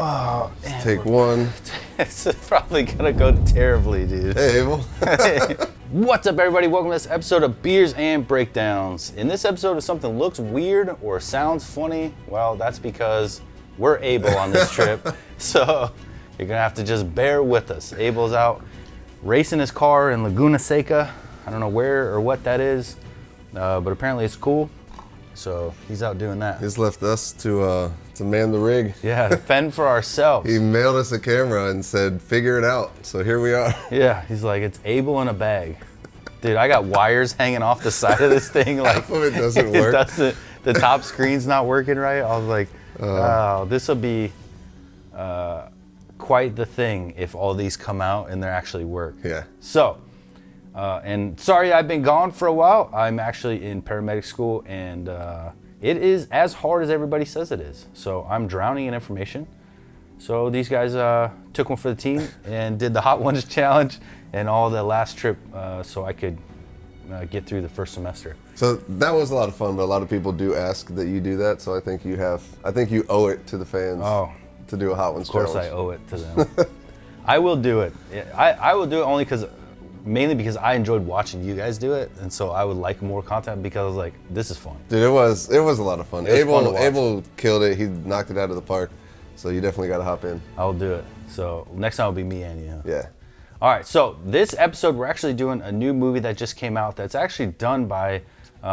Oh, Let's take one. It's probably gonna go terribly, dude. Hey, Abel. What's up, everybody? Welcome to this episode of Beers and Breakdowns. In this episode, if something looks weird or sounds funny, well, that's because we're Abel on this trip. So you're gonna have to just bear with us. Abel's out racing his car in Laguna Seca. I don't know where or what that is, but apparently it's cool. So he's out doing that. He's left us to man the rig. Yeah, to fend for ourselves. He mailed us a camera and said, figure it out. So here we are. Yeah, he's like, it's Abel in a bag. Dude, I got wires hanging off the side of this thing. Like, half of it doesn't work. The top screen's not working right. I was like, oh, this will be quite the thing if all these come out and they actually work. Yeah. So, and sorry I've been gone for a while. I'm actually in paramedic school, and it is as hard as everybody says it is. So I'm drowning in information. So these guys took one for the team and did the Hot Ones challenge and all the last trip so I could get through the first semester. So that was a lot of fun, but a lot of people do ask that you do that. So I think you owe it to the fans to do a Hot Ones challenge. Of course I owe it to them. I will do it. I will do it only mainly because I enjoyed watching you guys do it, and so I would like more content because I was like, this is fun. Dude, it was a lot of fun. Abel killed it. He knocked it out of the park. So you definitely got to hop in. I'll do it. So next time it'll be me and you. Yeah. All right, so this episode we're actually doing a new movie that just came out that's actually done by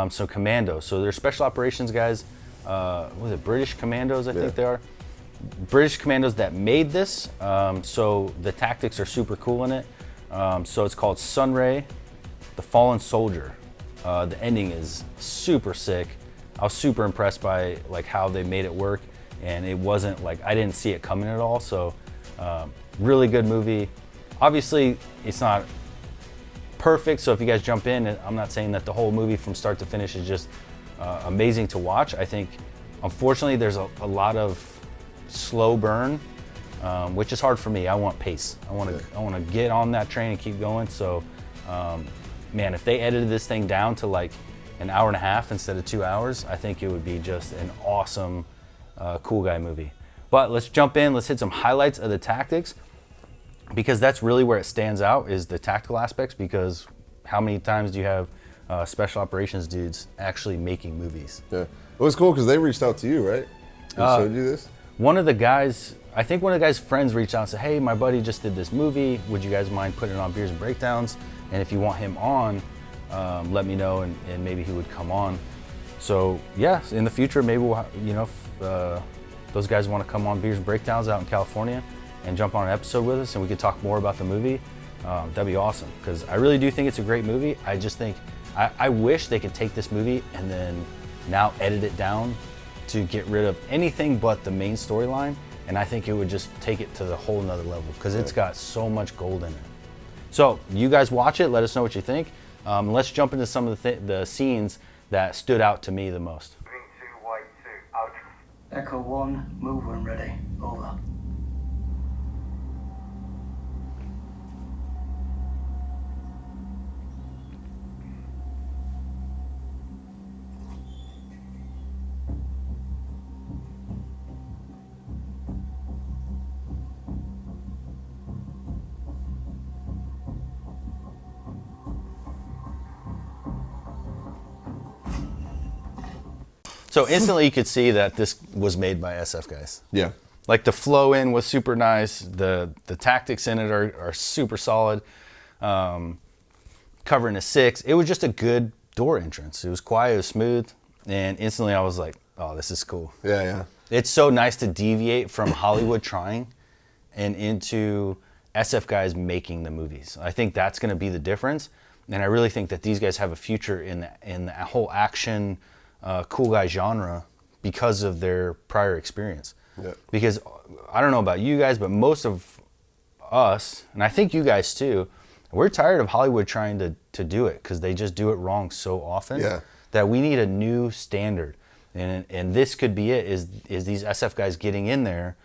some commandos. So they're special operations guys. Was it British commandos, I think they are. British commandos that made this. So the tactics are super cool in it. So it's called Sunray, The Fallen Soldier. The ending is super sick. I was super impressed by like how they made it work, and it wasn't like I didn't see it coming at all. So really good movie. Obviously, it's not perfect. So if you guys jump in, I'm not saying that the whole movie from start to finish is just amazing to watch. I think, unfortunately, there's a lot of slow burn. Which is hard for me. I want pace. I want to get on that train and keep going. So, man, if they edited this thing down to like an hour and a half instead of 2 hours, I think it would be just an awesome, cool guy movie. But let's jump in. Let's hit some highlights of the tactics, because that's really where it stands out, is the tactical aspects. Because how many times do you have special operations dudes actually making movies? Yeah, it was cool because they reached out to you, right? And showed you this. One of the guys friends reached out and said, hey, my buddy just did this movie. Would you guys mind putting it on Beers and Breakdowns? And if you want him on, let me know, and maybe he would come on. So yeah, in the future, maybe we'll, if those guys want to come on Beers and Breakdowns out in California and jump on an episode with us and we could talk more about the movie, that'd be awesome. Because I really do think it's a great movie. I just think, I wish they could take this movie and then now edit it down to get rid of anything but the main storyline. And I think it would just take it to the whole nother level because it's got so much gold in it. So you guys watch it, let us know what you think. Let's jump into some of the scenes that stood out to me the most. V2, Y2, out. Echo 1, move when ready. Over. So instantly you could see that this was made by SF guys. Yeah. Like the flow in was super nice. The tactics in it are super solid. Covering a 6. It was just a good door entrance. It was quiet, it was smooth. And instantly I was like, oh, this is cool. Yeah, yeah. It's so nice to deviate from Hollywood trying and into SF guys making the movies. I think that's going to be the difference. And I really think that these guys have a future in the whole action, cool guy genre because of their prior experience. Yeah. Because I don't know about you guys, but most of us, and I think you guys too, we're tired of Hollywood trying to do it because they just do it wrong so often. Yeah. That we need a new standard. And this could be it, is these SF guys getting in there,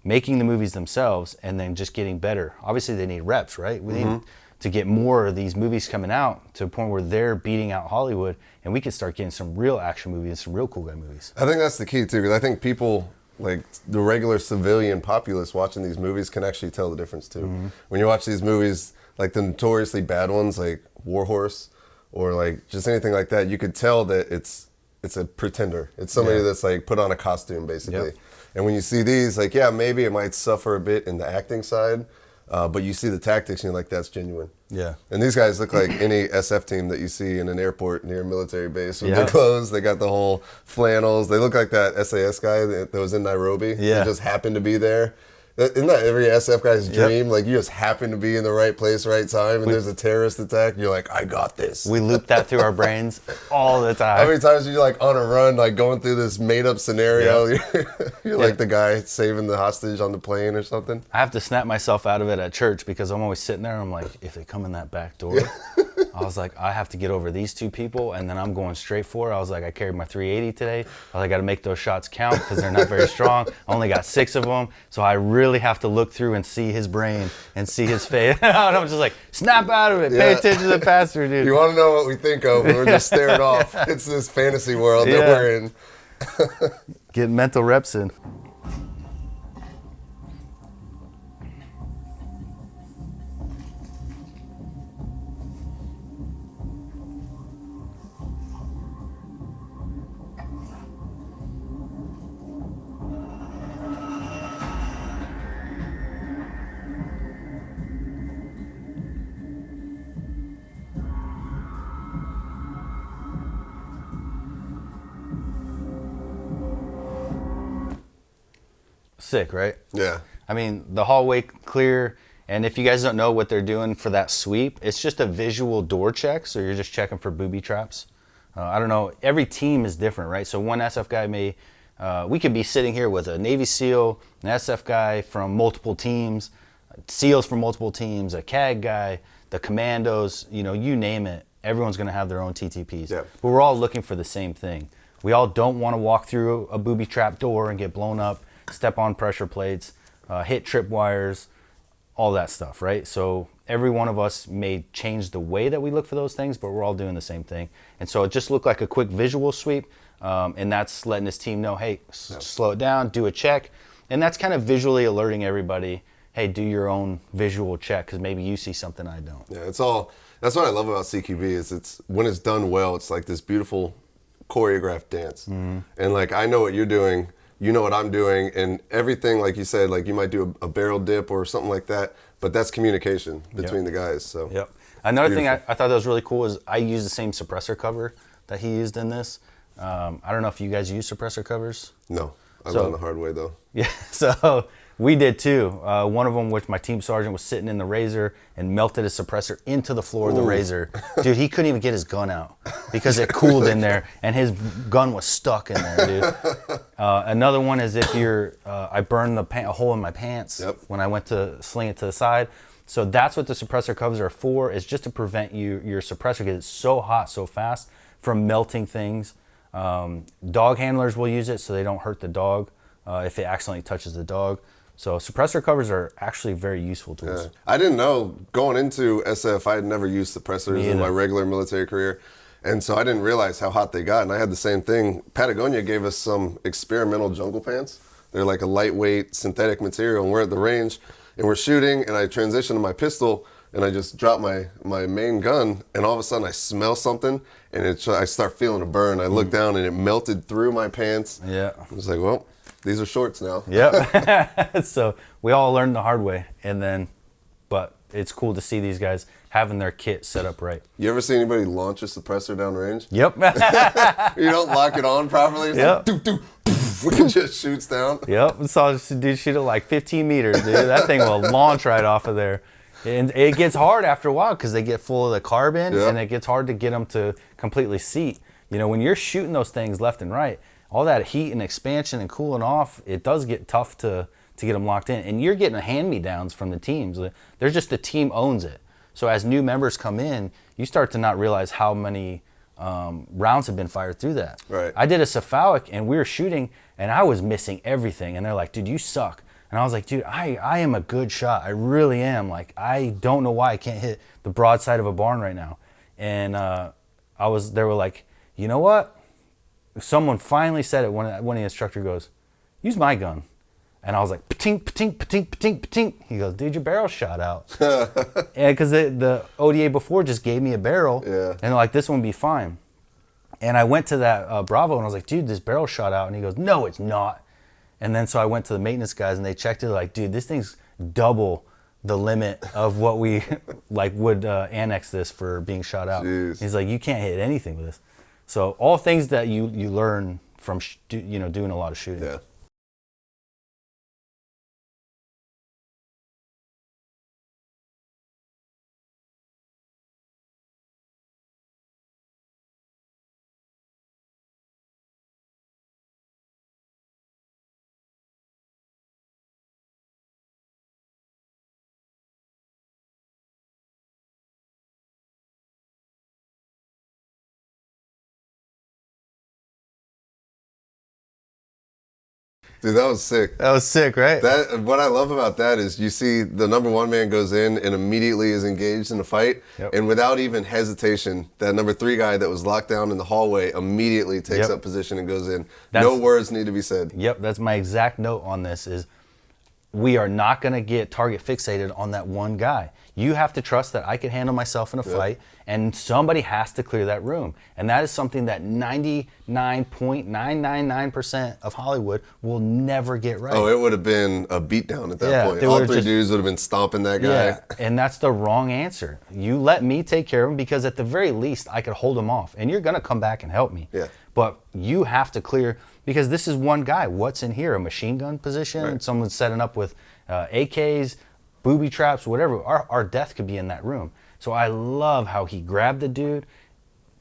making the movies themselves, and then just getting better. Obviously they need reps, right? We need to get more of these movies coming out to a point where they're beating out Hollywood, and we can start getting some real action movies, some real cool guy movies. I think that's the key too, because I think people like the regular civilian populace watching these movies can actually tell the difference too. When you watch these movies, like the notoriously bad ones, like War Horse, or like just anything like that, you could tell that it's a pretender. It's somebody that's like put on a costume basically. Yep. And when you see these, like, yeah, maybe it might suffer a bit in the acting side, but you see the tactics and you're like, that's genuine. Yeah. And these guys look like any SF team that you see in an airport near a military base with their clothes. They got the whole flannels. They look like that SAS guy that was in Nairobi. Yeah. He just happened to be there. Isn't that every SF guy's dream? Like, you just happen to be in the right place, right time, and there's a terrorist attack, and you're like, I got this. We loop that through our brains all the time. How many times are you like on a run, like going through this made-up scenario? You're like the guy saving the hostage on the plane or something. I have to snap myself out of it at church because I'm always sitting there and I'm like, if they come in that back door, I was like, I have to get over these two people, and then I'm going straight for it. I was like, I carried my 380 today. I was like, I got to make those shots count because they're not very strong. I only got 6 of them, so I really have to look through and see his brain and see his face. And I'm just like, snap out of it. Pay attention to the pastor, dude. You want to know what we think of, and we're just staring off. It's this fantasy world that we're in. Getting mental reps in. Sick, right? Yeah. I mean, the hallway clear, and if you guys don't know what they're doing for that sweep, it's just a visual door check, so you're just checking for booby traps. I don't know, every team is different, right? So one SF guy may, we could be sitting here with a Navy SEAL, an SF guy from multiple teams, SEALs from multiple teams, a CAG guy, the commandos, you know, you name it. Everyone's gonna have their own TTPs. Yep. But we're all looking for the same thing. We all don't wanna walk through a booby trap door and get blown up, step on pressure plates, hit trip wires, all that stuff, right? So every one of us may change the way that we look for those things, but we're all doing the same thing. And so it just looked like a quick visual sweep, and that's letting this team know, hey, slow it down, do a check. And that's kind of visually alerting everybody, hey, do your own visual check, because maybe you see something I don't. Yeah, it's all, that's what I love about CQB is it's, when it's done well, it's like this beautiful choreographed dance. And like, I know what you're doing, you know what I'm doing, and everything, like you said, like you might do a barrel dip or something like that, but that's communication between the guys. So Another thing I thought that was really cool is I used the same suppressor cover that he used in this. I don't know if you guys use suppressor covers. No, I learned the hard way though. Yeah, so we did too. One of them, which my team sergeant was sitting in the Razor and melted his suppressor into the floor of the Razor. Dude, he couldn't even get his gun out because it cooled in there, and his gun was stuck in there, dude. Another one is if you're, I burned a hole in my pants when I went to sling it to the side. So that's what the suppressor covers are for, is just to prevent your suppressor, because it's so hot so fast, from melting things. Dog handlers will use it so they don't hurt the dog if it accidentally touches the dog. So suppressor covers are actually very useful tools. Yeah. I didn't know, going into SF, I had never used suppressors in my regular military career. And so I didn't realize how hot they got. And I had the same thing. Patagonia gave us some experimental jungle pants. They're like a lightweight synthetic material. And we're at the range and we're shooting, and I transition to my pistol, and I just drop my main gun, and all of a sudden I smell something, and I start feeling a burn. I look down and it melted through my pants. Yeah. I was like, well, these are shorts now. Yep. So we all learned the hard way, but it's cool to see these guys having their kit set up right. You ever see anybody launch a suppressor down range? Yep. You don't lock it on properly? It's like, doo, doo, poof, it just shoots down. Yep. I saw this dude shoot it like 15 meters, dude. That thing will launch right off of there. And it gets hard after a while because they get full of the carbon, and it gets hard to get them to completely seat. You know, when you're shooting those things left and right, all that heat and expansion and cooling off, it does get tough to get them locked in. And you're getting hand-me-downs from the teams. They're just, the team owns it. So as new members come in, you start to not realize how many rounds have been fired through that. Right. I did a cephalic, and we were shooting, and I was missing everything. And they're like, dude, you suck. And I was like, dude, I am a good shot. I really am. Like, I don't know why I can't hit the broadside of a barn right now. And they were like, you know what? Someone finally said it. When the instructor goes, use my gun. And I was like, patink, patink, patink, patink, patink. He goes, dude, your barrel shot out. And because the ODA before just gave me a barrel. Yeah. And they're like, this one will be fine. And I went to that Bravo and I was like, dude, this barrel shot out. And he goes, no, it's not. And then so I went to the maintenance guys and they checked it, like, dude, this thing's double the limit of what we like would annex this for being shot out. Jeez. He's like, you can't hit anything with this. So all things that you learn from doing a lot of shooting. Yeah. Dude, that was sick. That was sick, right? That what I love about that is you see the number one man goes in and immediately is engaged in the fight, and without even hesitation, that number three guy that was locked down in the hallway immediately takes up position and goes in. No words need to be said. Yep, that's my exact note on this is we are not going to get target fixated on that one guy. You have to trust that I can handle myself in a fight, and somebody has to clear that room. And that is something that 99.999% of Hollywood will never get right. Oh, it would have been a beatdown at that point. All three dudes would have been stomping that guy. Yeah, and that's the wrong answer. You let me take care of him because at the very least I could hold him off, and you're going to come back and help me. Yeah. But you have to clear, because this is one guy. What's in here? A machine gun position? Right. Someone's setting up with AKs, booby traps, whatever. Our death could be in that room. So I love how he grabbed the dude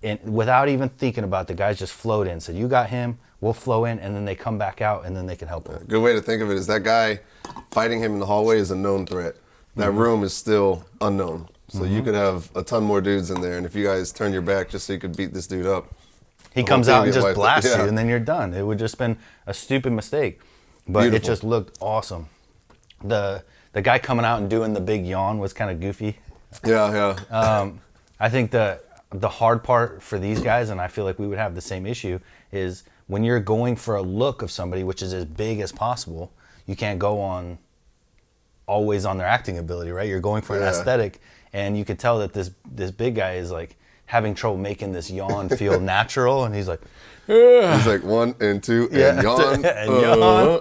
and without even thinking about it, the guys just flowed in. Said, you got him, we'll flow in, and then they come back out and then they can help him. Good way to think of it is that guy fighting him in the hallway is a known threat. That room is still unknown. So you could have a ton more dudes in there, and if you guys turn your back just so you could beat this dude up, he comes out and just blasts you, and then you're done. It would just been a stupid mistake. But Beautiful. It just looked awesome. The guy coming out and doing the big yawn was kind of goofy. Yeah. I think the hard part for these guys, and I feel like we would have the same issue, is when you're going for a look of somebody which is as big as possible, you can't go on always on their acting ability, right? You're going for an aesthetic, and you could tell that this big guy is like having trouble making this yawn feel natural, and he's like, he's like 1 and 2 and yawn,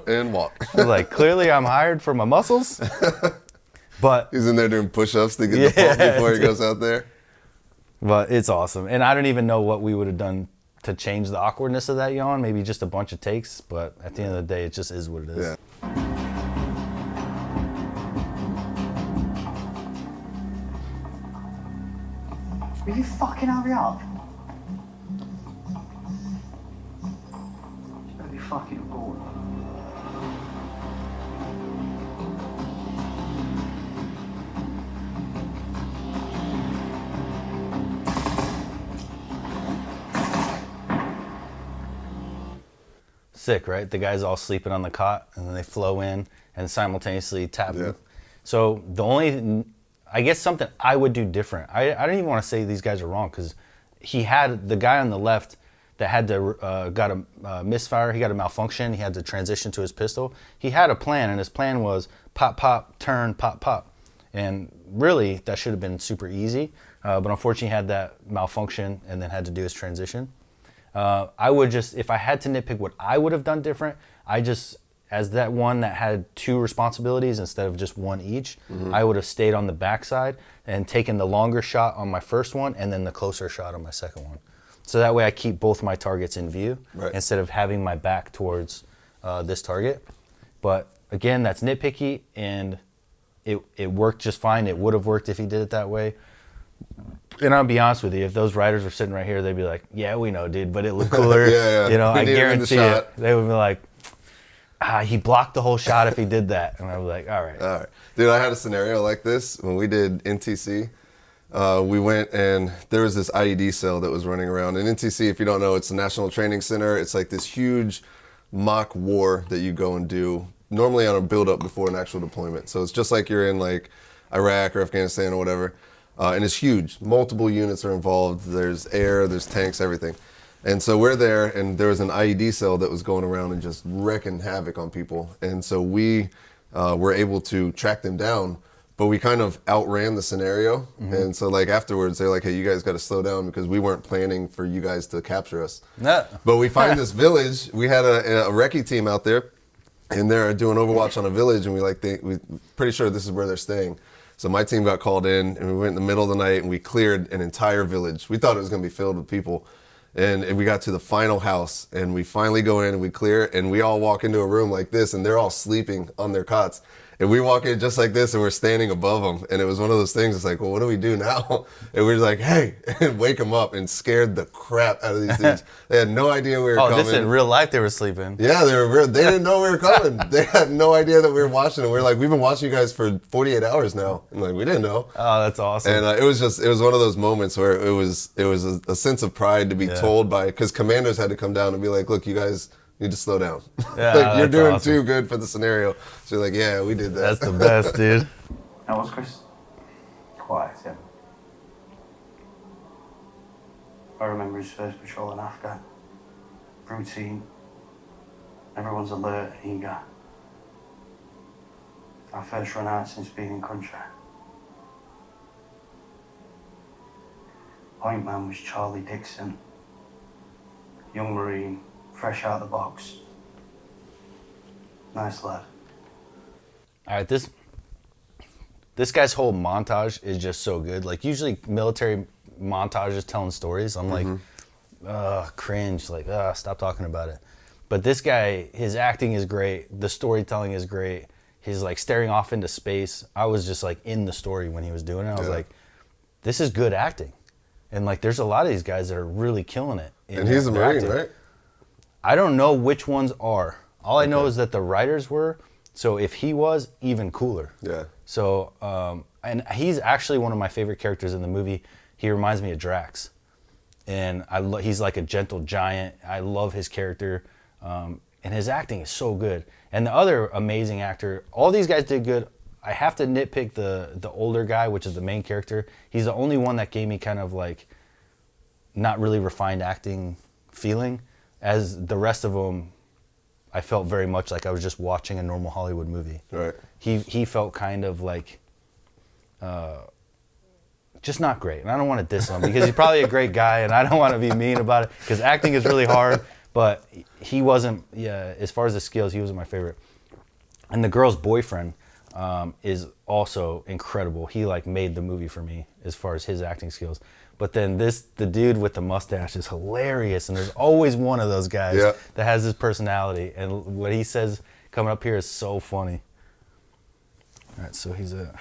and walk. Like, clearly I'm hired for my muscles, but he's in there doing push-ups to get the pump before he goes out there. But it's awesome, and I don't even know what we would have done to change the awkwardness of that yawn. Maybe just a bunch of takes, but at the end of the day, it just is what it is. Yeah. Will you fucking hurry up? You better be fucking bored. Sick, right? The guy's all sleeping on the cot, and then they flow in and simultaneously tap him. So the only, I guess something I would do different. I don't even want to say these guys are wrong, because he had the guy on the left that had to got a misfire. He got a malfunction. He had to transition to his pistol. He had a plan, and his plan was pop, pop, turn, pop, pop. And really, that should have been super easy. But unfortunately, he had that malfunction and then had to do his transition. I would just, if I had to nitpick what I would have done different, as that one that had two responsibilities instead of just one each, I would have stayed on the backside and taken the longer shot on my first one and then the closer shot on my second one. So that way I keep both my targets in view instead of having my back towards this target. But again, that's nitpicky, and it worked just fine. It would have worked if he did it that way. And I'll be honest with you, if those writers were sitting right here, they'd be like, yeah, we know, dude, but it looked cooler. You know, I guarantee you. They would be like, he blocked the whole shot if he did that. And I was like, all right. Dude, I had a scenario like this when we did NTC. We went and there was this IED cell that was running around. And NTC, if you don't know, it's the National Training Center. It's like this huge mock war that you go and do, normally on a build-up before an actual deployment. So it's just like you're in like Iraq or Afghanistan or whatever. And it's huge. Multiple units are involved. There's air, there's tanks, everything. And so we're there, and there was an IED cell that was going around and just wrecking havoc on people. And so we were able to track them down, but we kind of outran the scenario. And so like afterwards, they're like, hey, you guys got to slow down because we weren't planning for you guys to capture us. No. But we find this village. We had a recce team out there, and they're doing Overwatch on a village, and we pretty sure this is where they're staying. So my team got called in, and we went in the middle of the night, and we cleared an entire village. We thought it was going to be filled with people. And we got to the final house, and we finally go in and we clear, and we all walk into a room like this, and they're all sleeping on their cots. And we walk in just like this, and we're standing above them. And it was one of those things, it's like, well, what do we do now? And we're just like, hey, and wake them up, and scared the crap out of these dudes. They had no idea we were coming. Oh, this in real life they were sleeping. Yeah, they didn't know we were coming. They had no idea that we were watching them. We were like, we've been watching you guys for 48 hours now. And like, we didn't know. Oh, that's awesome. And it was one of those moments where it was a sense of pride to be told by, because commanders had to come down and be like, look, you guys need to slow down. Yeah, like, you're doing awesome. too good for the scenario. So you're like, yeah, we did that. That's the best, dude. How was Chris? Quiet, yeah. I remember his first patrol in Afghan. Routine. Everyone's alert and eager. Our first run out since being in country. Point man was Charlie Dixon. Young Marine, fresh out of the box. Nice lad. All right, this guy's whole montage is just so good. Like usually military montages telling stories, I'm like, cringe, like, stop talking about it. But this guy, his acting is great, the storytelling is great, his like staring off into space. I was just like in the story when he was doing it. I was like, this is good acting. And like there's a lot of these guys that are really killing it. And he's a Marine, right? I don't know which ones are. All I know is that the writers were. So if he was, even cooler. Yeah. So, and he's actually one of my favorite characters in the movie. He reminds me of Drax. And he's like a gentle giant. I love his character. And his acting is so good. And the other amazing actor, all these guys did good. I have to nitpick the older guy, which is the main character. He's the only one that gave me kind of like not really refined acting feeling. As the rest of them, I felt very much like I was just watching a normal Hollywood movie. Right. He felt kind of like, just not great. And I don't want to diss him because he's probably a great guy, and I don't want to be mean about it because acting is really hard. But he wasn't. Yeah, as far as the skills, he wasn't my favorite. And the girl's boyfriend is also incredible. He like made the movie for me as far as his acting skills. But then the dude with the mustache is hilarious, and there's always one of those guys that has his personality, and what he says coming up here is so funny. All right, so he's a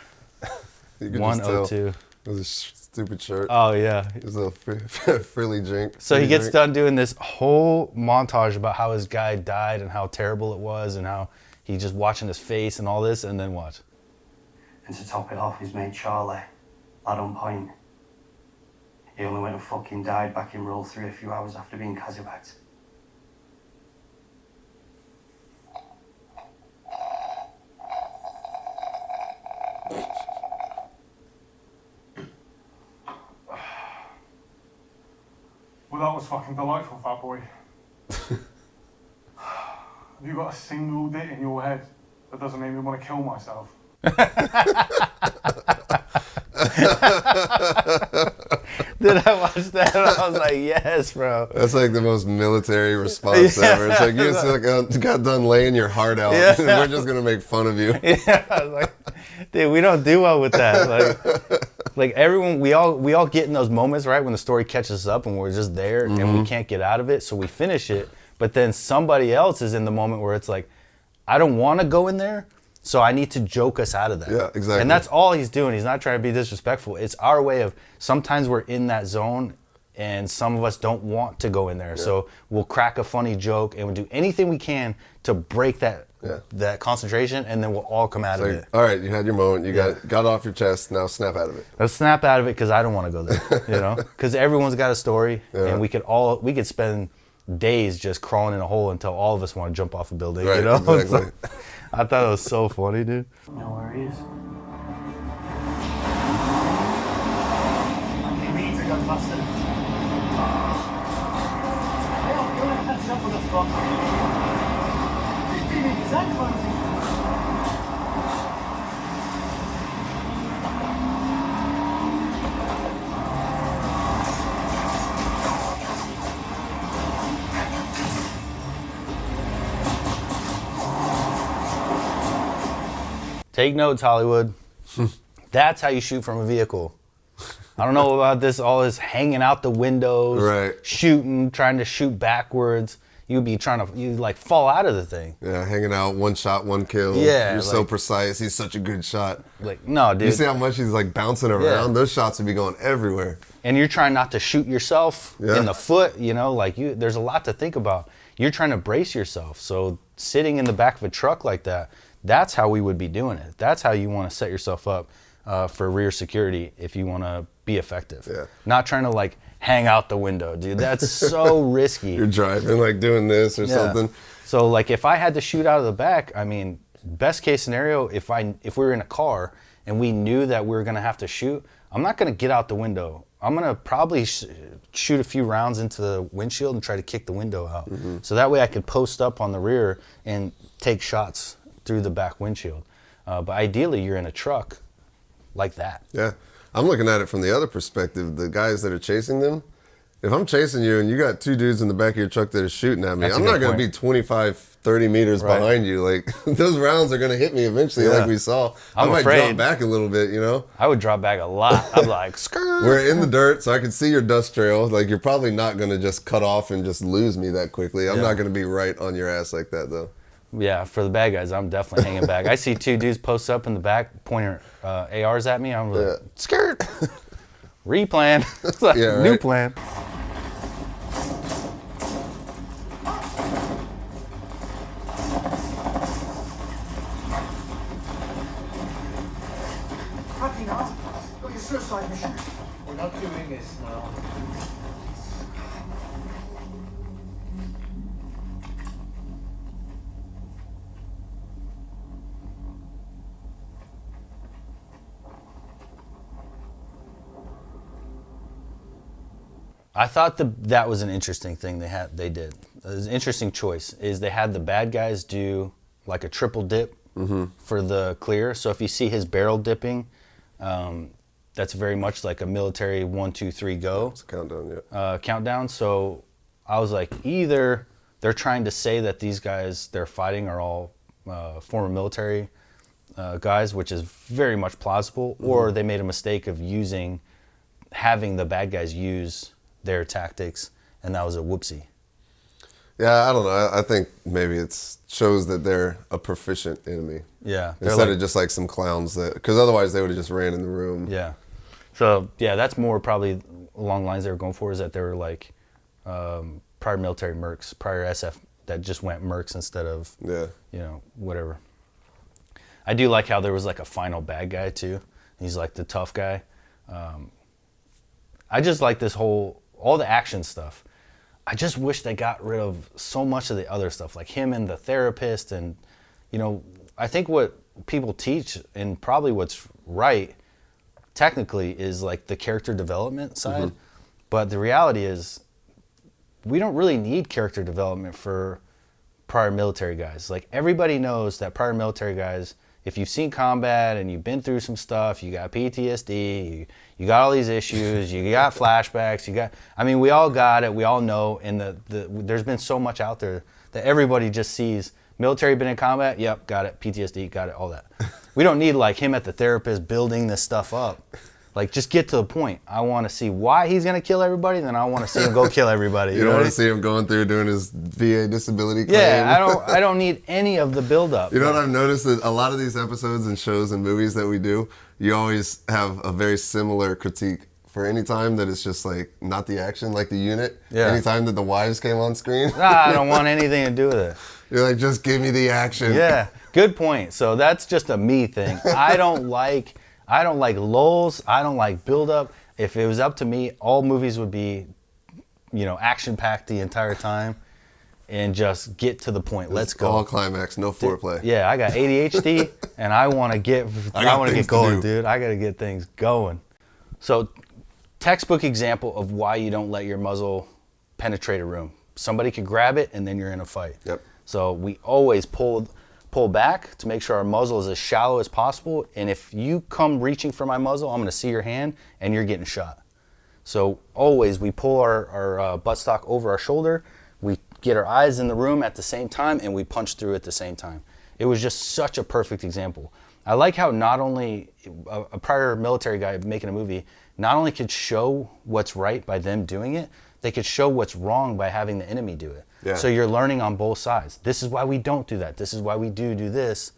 102. With his stupid shirt. Oh yeah. His little frilly drink. So he gets done doing this whole montage about how his guy died and how terrible it was, and how he's just watching his face and all this, and then what? And to top it off, his mate Charlie, lad on point. He only went and fucking died back in Roll 3 a few hours after being Kazabacked. Well, that was fucking delightful, fat boy. Have you got a single bit in your head that doesn't make me want to kill myself? Did I watch that? I was like, yes, bro. That's like the most military response ever. It's like you just like, got done laying your heart out. Yeah. We're just gonna make fun of you. Yeah, I was like, dude, we don't do well with that. Like everyone, we all get in those moments, right, when the story catches us up and we're just there and we can't get out of it, so we finish it. But then somebody else is in the moment where it's like, I don't want to go in there, so I need to joke us out of that. Yeah, exactly. And that's all he's doing. He's not trying to be disrespectful. It's our way of, sometimes we're in that zone and some of us don't want to go in there. Yeah. So we'll crack a funny joke and we'll do anything we can to break that concentration, and then we'll all come out of it. All right, you had your moment. You got it off your chest. Now snap out of it. Let's snap out of it because I don't want to go there, you know? Because everyone's got a story, and we could spend days just crawling in a hole until all of us want to jump off a building, right, you know? Exactly. So, I thought it was so funny, dude. You know where he is? We need to go faster. up on the front. 15 meters and closing. Take notes, Hollywood. That's how you shoot from a vehicle. I don't know about all this hanging out the windows, right? Shooting, trying to shoot backwards. You'd be you like fall out of the thing. Yeah, hanging out, one shot, one kill. Yeah, you're so precise. He's such a good shot. Like, no, dude. You see how much he's like bouncing around? Yeah. Those shots would be going everywhere. And you're trying not to shoot yourself in the foot. You know, like there's a lot to think about. You're trying to brace yourself. So sitting in the back of a truck like that, that's how we would be doing it. That's how you want to set yourself up for rear security if you want to be effective. Yeah. Not trying to like hang out the window, dude. That's so risky. You're driving like doing this or something. So like if I had to shoot out of the back, I mean, best case scenario, if we were in a car and we knew that we were gonna have to shoot, I'm not gonna get out the window. I'm gonna probably shoot a few rounds into the windshield and try to kick the window out. Mm-hmm. So that way I could post up on the rear and take shots through the back windshield. But ideally you're in a truck like that. Yeah. I'm looking at it from the other perspective. The guys that are chasing them, if I'm chasing you and you got two dudes in the back of your truck that are shooting at me, I'm not going to be 25, 30 meters behind you. Like, those rounds are going to hit me eventually, like we saw. I might drop back a little bit, you know? I would drop back a lot. I'm like, skirt. We're in the dirt, so I can see your dust trail. Like, you're probably not going to just cut off and just lose me that quickly. I'm not going to be right on your ass like that, though. Yeah, for the bad guys, I'm definitely hanging back. I see two dudes post up in the back, pointing ARs at me. I'm like, skirt. Replan. It's like, new plan. Happy now? Got your suicide mission. We're not doing this now. I thought that was an interesting thing they did. It was an interesting choice. Is they had the bad guys do like a triple dip for the clear. So if you see his barrel dipping, that's very much like a military 1, 2, 3, go. It's a countdown, countdown. So I was like, either they're trying to say that these guys they're fighting are all former military guys, which is very much plausible, or they made a mistake of having the bad guys use their tactics, and that was a whoopsie. Yeah, I don't know. I think maybe it shows that they're a proficient enemy. Yeah. Instead of just like some clowns because otherwise they would have just ran in the room. Yeah. So yeah, that's more probably along the lines they were going for, is that they were like prior military mercs, prior SF that just went mercs instead of whatever. I do like how there was like a final bad guy too. He's like the tough guy. I just like all the action stuff. I just wish they got rid of so much of the other stuff, like him and the therapist. And, I think what people teach, and probably what's right, technically, is like the character development side. But the reality is, we don't really need character development for prior military guys. Like, everybody knows that prior military guys, if you've seen combat and you've been through some stuff, you got PTSD, you got all these issues, you got flashbacks, we all got it, we all know, and there's been so much out there that everybody just sees, military been in combat, yep, got it, PTSD, got it, all that. We don't need like him at the therapist building this stuff up. Like, just get to the point. I want to see why he's going to kill everybody, then I want to see him go kill everybody. You don't want to see him going through doing his VA disability claim. Yeah, I don't need any of the buildup. You know what I've noticed? That a lot of these episodes and shows and movies that we do, you always have a very similar critique for any time that it's just like not the action, like the unit. Yeah. Anytime that the wives came on screen. I don't want anything to do with it. You're like, just give me the action. Yeah, good point. So that's just a me thing. I don't like lulls. I don't like build-up. If it was up to me, all movies would be, action-packed the entire time, and just get to the point. Let's go. All climax, no foreplay. Yeah, I got ADHD, and I want to get going, dude. I got to get things going. So, textbook example of why you don't let your muzzle penetrate a room. somebody could grab it and then you're in a fight. Yep. So we always pull back to make sure our muzzle is as shallow as possible. And if you come reaching for my muzzle, I'm going to see your hand and you're getting shot. So always we pull our buttstock over our shoulder. We get our eyes in the room at the same time and we punch through at the same time. It was just such a perfect example. I like how not only a prior military guy making a movie not only could show what's right by them doing it, they could show what's wrong by having the enemy do it. Yeah. So you're learning on both sides. This is why we don't do that. This is why we do this.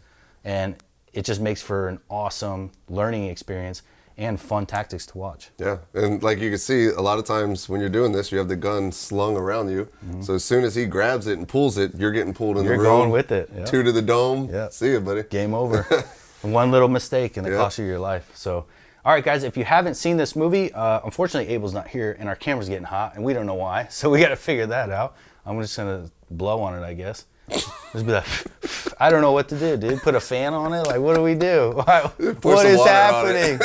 And it just makes for an awesome learning experience and fun tactics to watch. Yeah, and like you can see, a lot of times when you're doing this, you have the gun slung around you. So as soon as he grabs it and pulls it, you're getting pulled in the room. You're going with it. Yep. 2 to the dome. Yep. See ya, buddy. Game over. One little mistake and it Yeah. costs you your life. So, all right, guys, if you haven't seen this movie, unfortunately, Abel's not here and our camera's getting hot and we don't know why. So we got to figure that out. I'm just going to blow on it, I guess. Just be like, I don't know what to do, dude. Put a fan on it? Like, what do we do? What is happening?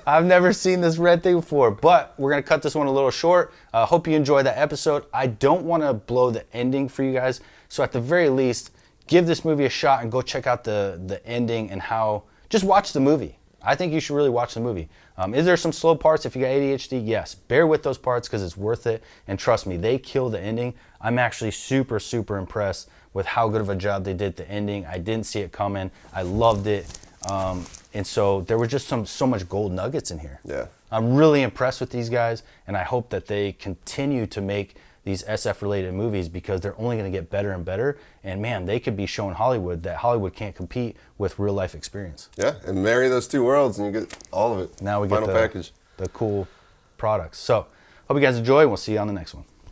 I've never seen this red thing before, but we're going to cut this one a little short. Hope you enjoyed that episode. I don't want to blow the ending for you guys. So at the very least, give this movie a shot and go check out the ending and how, just watch the movie. I think you should really watch the movie. Is there some slow parts if you got ADHD? Yes. Bear with those parts because it's worth it. And trust me, they kill the ending. I'm actually super, super impressed with how good of a job they did at the ending. I didn't see it coming. I loved it. And so there were just so much gold nuggets in here. Yeah. I'm really impressed with these guys, and I hope that they continue to make these SF-related movies because they're only going to get better and better. And man, they could be showing Hollywood that Hollywood can't compete with real-life experience. Yeah, and marry those 2 worlds and you get all of it. Now we get Final package. the cool products. So hope you guys enjoy, and we'll see you on the next one.